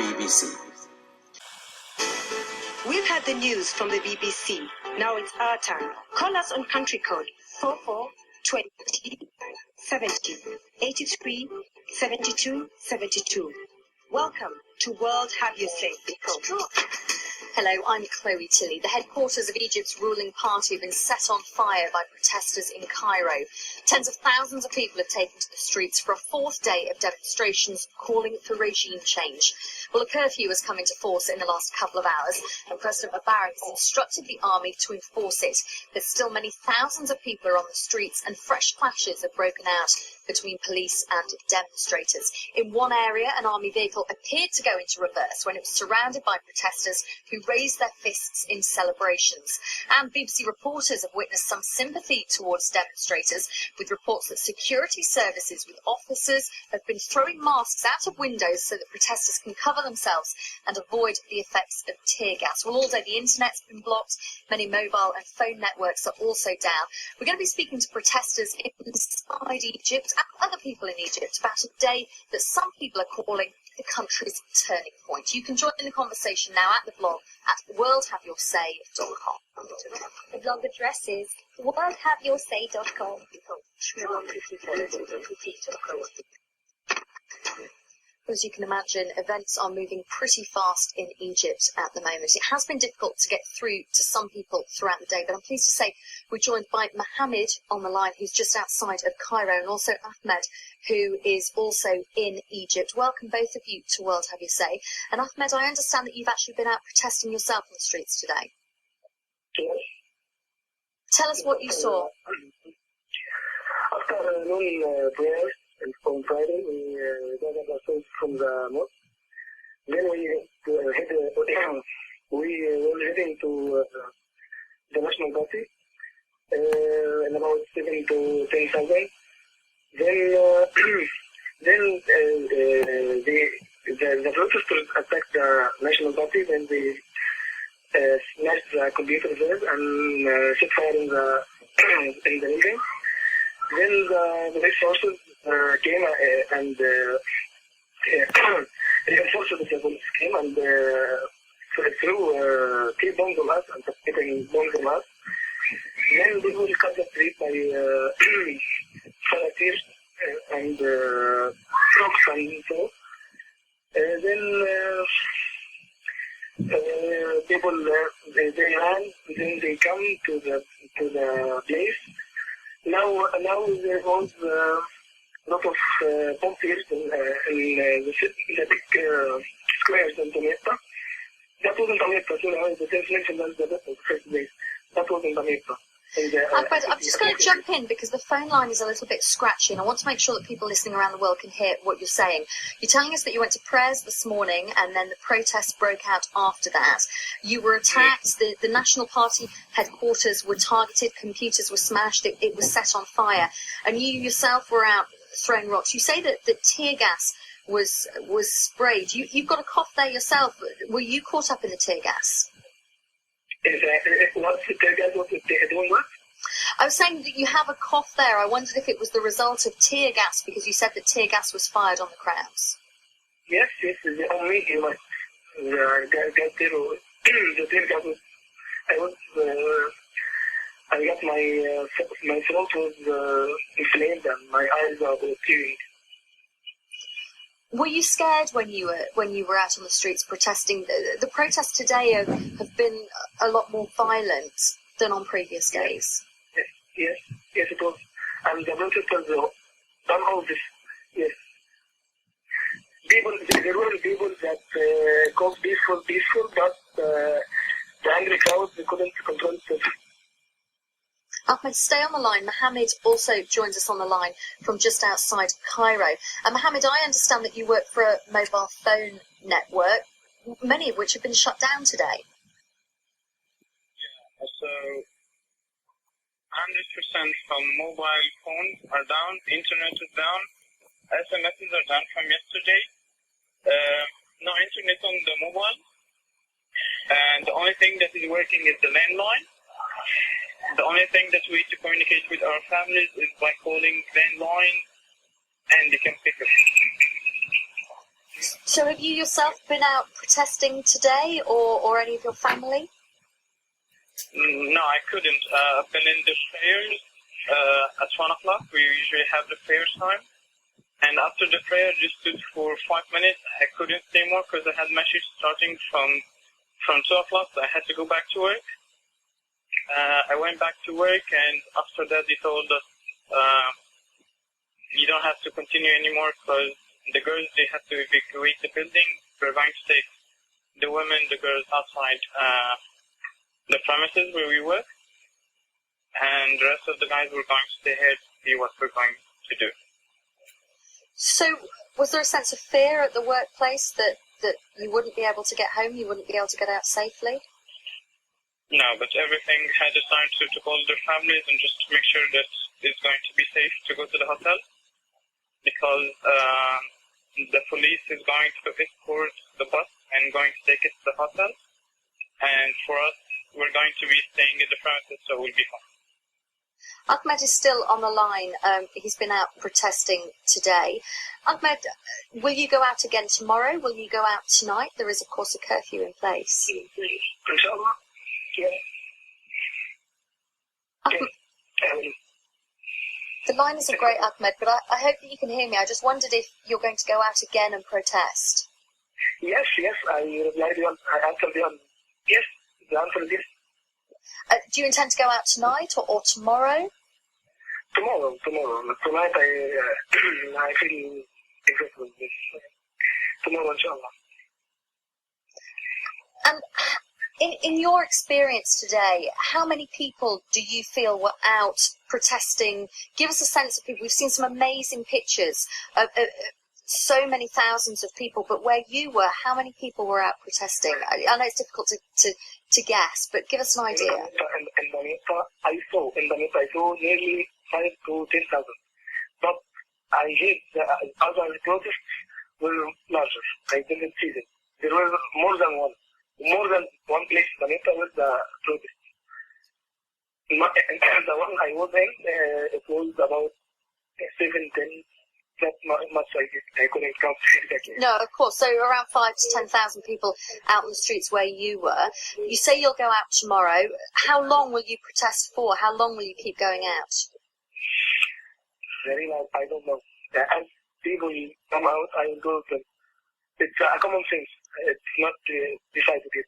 BBC. We've had the news from the BBC. Now it's our turn. Call us on country code 4420 70 83 72 72. Welcome to World Have You Say. Hello, I'm Chloe Tilley. The headquarters of Egypt's ruling party have been set on fire by protesters in Cairo. Tens of thousands of people have taken to the streets for a fourth day of demonstrations calling for regime change. Well, a curfew has come into force in the last couple of hours, and President Mubarak has instructed the army to enforce it. There's still many thousands of people are on the streets, and fresh clashes have broken out between police and demonstrators. In one area, an army vehicle appeared to go into reverse when it was surrounded by protesters who raised their fists in celebrations. And BBC reporters have witnessed some sympathy towards demonstrators, with reports that security services with officers have been throwing masks out of windows so that protesters can cover themselves and avoid the effects of tear gas. Well, all day the internet's been blocked. Many mobile and phone networks are also down. We're going to be speaking to protesters inside Egypt and other people in Egypt about a day that some people are calling the country's turning point. You can join in the conversation now at the blog at worldhaveyoursay.com. The blog address is worldhaveyoursay.com. As you can imagine, events are moving pretty fast in Egypt at the moment. It has been difficult to get through to some people throughout the day, but I'm pleased to say we're joined by Mohammed on the line, who's just outside of Cairo, and also Ahmed, who is also in Egypt. Welcome, both of you, to World Have You Say. And Ahmed, I understand that you've actually been out protesting yourself on the streets today. Yes. Tell us what you saw. After noon prayers on Friday, we gathered ourselves from the mosque. Then we were heading to the National Party in about 7 to 10,000. Then the protesters attacked the National Party. Then they smashed the computer there and set fire in the building. Then the police forces came and reinforced the police came and threw key bombs on us and taking bombs on us. Then they will cut the street by volunteers and trucks and so. Then people they ran. Then they come to the place. Now there was a lot of volunteers in the big squares in Damietta. That wasn't Damietta, so now the same mentioned as the first place. That wasn't Damietta. Ahmed, I'm just going to jump in because the phone line is a little bit scratchy, and I want to make sure that people listening around the world can hear what you're saying. You're telling us that you went to prayers this morning and then the protests broke out after that. You were attacked, the National Party headquarters were targeted, computers were smashed, it was set on fire, and you yourself were out throwing rocks. You say that the tear gas was sprayed. You've got a cough there yourself. Were you caught up in the tear gas? What's the tear gas? Doing what? I was saying that you have a cough there. I wondered if it was the result of tear gas, because you said that tear gas was fired on the crowds. Yes, on me. The tear gas was. I got my throat was inflamed and my eyes were tearing. Were you scared when you were out on the streets protesting? The protests today have been a lot more violent than on previous days. Yes, it was. And the protesters done all this. Yes. There were people that called peaceful, but the angry crowd, they couldn't control it. Ahmed, stay on the line. Mohammed also joins us on the line from just outside Cairo. And Mohammed, I understand that you work for a mobile phone network, many of which have been shut down today. Yeah, so 100% from mobile phones are down, internet is down, SMSs are down from yesterday, no internet on the mobile, and the only thing that is working is the landline. The only thing that we need to communicate with our families is by calling landline, and they can pick up. So have you yourself been out protesting today, or any of your family? No, I couldn't. I've been in the prayers at 1 o'clock. We usually have the prayer time. And after the prayer, just stood for 5 minutes. I couldn't stay more because I had Masry starting from 2 o'clock. So I had to go back to work. I went back to work, and after that, they told us you don't have to continue anymore because the girls, they have to evacuate the building. We're going to take the women, the girls outside the premises where we work, and the rest of the guys were going to stay here to see what we're going to do. So was there a sense of fear at the workplace that you wouldn't be able to get home, you wouldn't be able to get out safely? No, but everything had a time to call their families and just to make sure that it's going to be safe to go to the hotel, because the police is going to escort the bus and going to take it to the hotel. And for us, we're going to be staying in the premises, so we'll be fine. Ahmed is still on the line. He's been out protesting today. Ahmed, will you go out again tomorrow? Will you go out tonight? There is, of course, a curfew in place. Inshallah. Yeah. Ahmed, the line isn't great, Ahmed, but I hope that you can hear me. I just wondered if you're going to go out again and protest. Yes, I replied you. I answered you. Yes, the answer is yes. Do you intend to go out tonight or tomorrow? Tomorrow. Tonight I feel exhausted with this. Tomorrow, inshallah. And in your experience today, how many people do you feel were out protesting? Give us a sense of people. We've seen some amazing pictures of so many thousands of people, but where you were, how many people were out protesting? I know it's difficult to guess, but give us an idea. In the net, I saw nearly 5,000 to 10,000. But I heard the other protests were larger. I didn't see them. There were more than one place in the net with the protests. The one I was in, it was about 7, 10. Not much I couldn't count exactly. No, of course. So around 5,000 to 10,000 people out on the streets where you were. You say you'll go out tomorrow. How long will you protest for? How long will you keep going out? Very long. I don't know. As people come out, I will go with them. It's a common sense. It's not decided yet.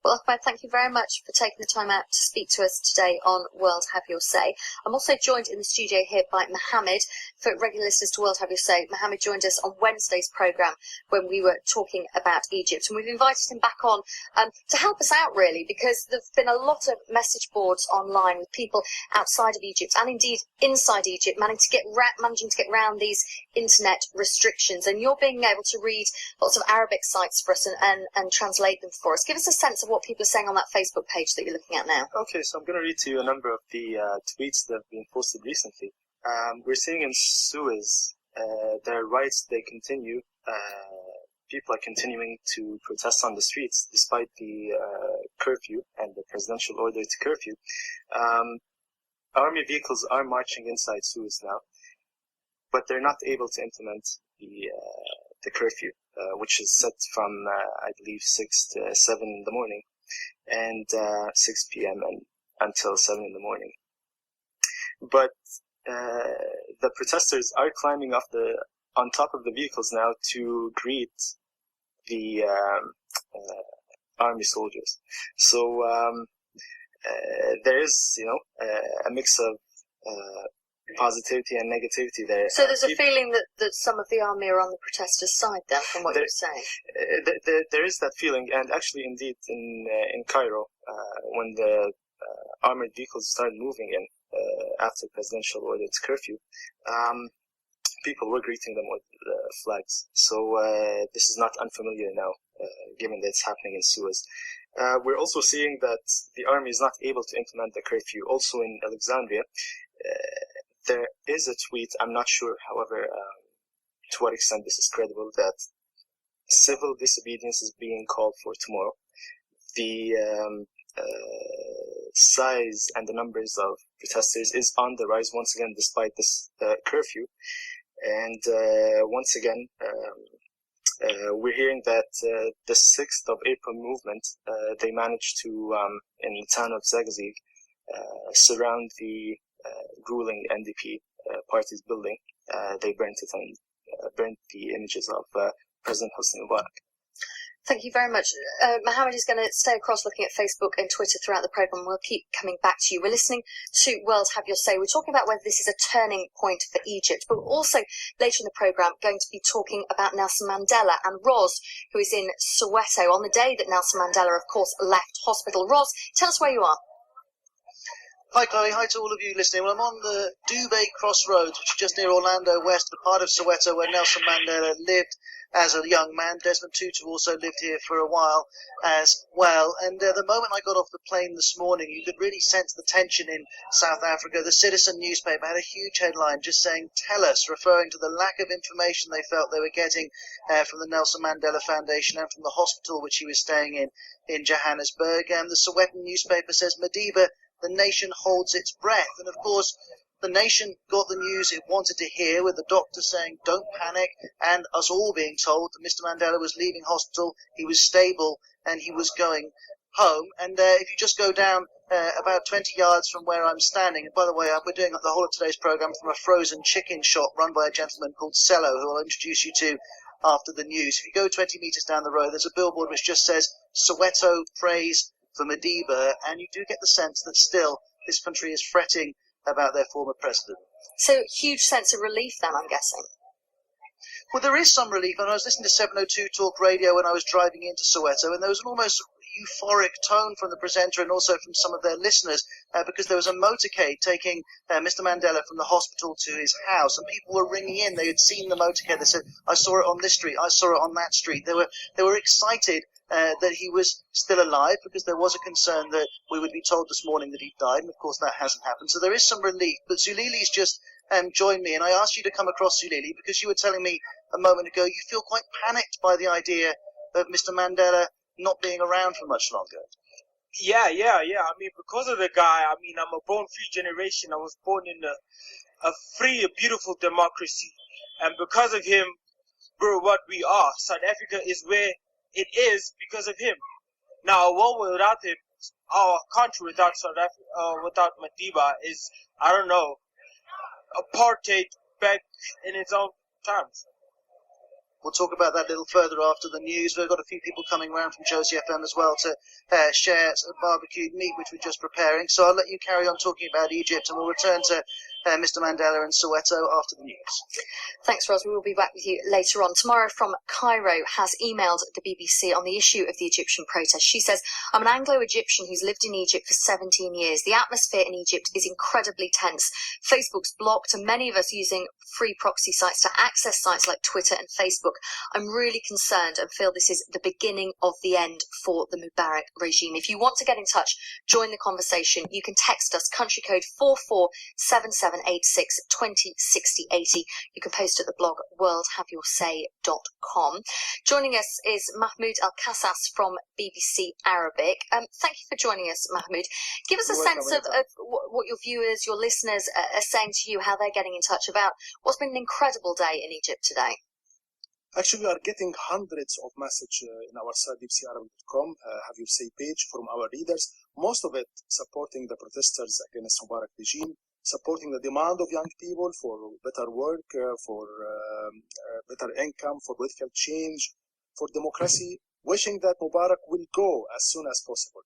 Well, Ahmed, thank you very much for taking the time out to speak to us today on World Have Your Say. I'm also joined in the studio here by Mohammed. For regular listeners to World Have Your Say, Mohammed joined us on Wednesday's programme when we were talking about Egypt. And we've invited him back on to help us out, really, because there's been a lot of message boards online with people outside of Egypt and indeed inside Egypt managing to get around these internet restrictions. And you're being able to read lots of Arabic sites for us and translate them for us. Give us a sense of what people are saying on that Facebook page that you're looking at now. Okay, so I'm going to read to you a number of the tweets that have been posted recently. We're seeing in Suez, their rights, they continue. People are continuing to protest on the streets despite the curfew and the presidential order to curfew. Army vehicles are marching inside Suez now, but they're not able to implement the curfew, which is set from, I believe, 6 to 7 in the morning, and 6 p.m. and until 7 in the morning. But the protesters are climbing on top of the vehicles now to greet the army soldiers. So there is, a mix of positivity and negativity there. So there's a feeling that some of the army are on the protesters' side then, from what you're saying? There is that feeling, and actually indeed in Cairo, when the armored vehicles started moving in after presidential order to curfew, people were greeting them with flags. So this is not unfamiliar now, given that it's happening in Suez. We're also seeing that the army is not able to implement the curfew. Also in Alexandria, there is a tweet, I'm not sure, however, to what extent this is credible, that civil disobedience is being called for tomorrow. The size and the numbers of protesters is on the rise once again despite this curfew. And once again, we're hearing that the 6th of April movement, they managed to, in the town of Zagazig, surround the ruling NDP party's building. They burnt it and burnt the images of President Hosni Mubarak. Thank you very much. Mohammed is going to stay across looking at Facebook and Twitter throughout the programme. We'll keep coming back to you. We're listening to World Have Your Say. We're talking about whether this is a turning point for Egypt, but we're also, later in the programme, going to be talking about Nelson Mandela and Ros, who is in Soweto on the day that Nelson Mandela, of course, left hospital. Ros, tell us where you are. Hi Chloe, hi to all of you listening. Well, I'm on the Dubé Crossroads, which is just near Orlando West, the part of Soweto where Nelson Mandela lived as a young man. Desmond Tutu also lived here for a while as well. And the moment I got off the plane this morning, you could really sense the tension in South Africa. The Citizen newspaper had a huge headline just saying, "Tell us," referring to the lack of information they felt they were getting from the Nelson Mandela Foundation and from the hospital which he was staying in Johannesburg. And the Sowetan newspaper says, "Madiba, the nation holds its breath." And of course, the nation got the news it wanted to hear, with the doctor saying, "Don't panic," and us all being told that Mr. Mandela was leaving hospital, he was stable, and he was going home. And if you just go down about 20 yards from where I'm standing, and by the way, we're doing the whole of today's program from a frozen chicken shop run by a gentleman called Cello, who I'll introduce you to after the news. If you go 20 metres down the road, there's a billboard which just says, "Soweto prays for Madiba," and you do get the sense that still this country is fretting about their former president. So, huge sense of relief then, I'm guessing. Well, there is some relief, and I was listening to 702 Talk Radio when I was driving into Soweto, and there was an almost euphoric tone from the presenter and also from some of their listeners, because there was a motorcade taking Mr. Mandela from the hospital to his house, and people were ringing in. They had seen the motorcade. They said, "I saw it on this street, I saw it on that street." They were excited that he was still alive, because there was a concern that we would be told this morning that he died, and of course that hasn't happened. So there is some relief. But Zulili's just joined me, and I asked you to come across, Zulili, because you were telling me a moment ago you feel quite panicked by the idea of Mr. Mandela not being around for much longer. Yeah. I mean, because of the guy, I mean, I'm a born free generation. I was born in a free, a beautiful democracy. And because of him, we're what we are. South Africa is where it is because of him. Now, a world without him, our country without South Africa, without Madiba is, I don't know, apartheid back in its own times. We'll talk about that a little further after the news. We've got a few people coming around from Josie FM as well to share some barbecued meat, which we're just preparing. So I'll let you carry on talking about Egypt, and we'll return to Mr. Mandela and Soweto after the news. Thanks, Ros. We will be back with you later on. Tamara from Cairo has emailed the BBC on the issue of the Egyptian protest. She says, "I'm an Anglo-Egyptian who's lived in Egypt for 17 years. The atmosphere in Egypt is incredibly tense. Facebook's blocked, and many of us using free proxy sites to access sites like Twitter and Facebook. I'm really concerned and feel this is the beginning of the end for the Mubarak regime." If you want to get in touch, join the conversation, you can text us, country code 447786 206080. You can post at the blog worldhaveyoursay.com. Joining us is Mahmoud Al-Qassas from BBC Arabic. Thank you for joining us, Mahmoud. Give us a sense of what your viewers, your listeners are saying to you, how they're getting in touch about what's been an incredible day in Egypt today. Actually, we are getting hundreds of messages in our site, bbcarabic.com, Have Your Say page, from our readers. Most of it supporting the protesters against Mubarak regime, supporting the demand of young people for better work, for better income, for political change, for democracy, wishing that Mubarak will go as soon as possible.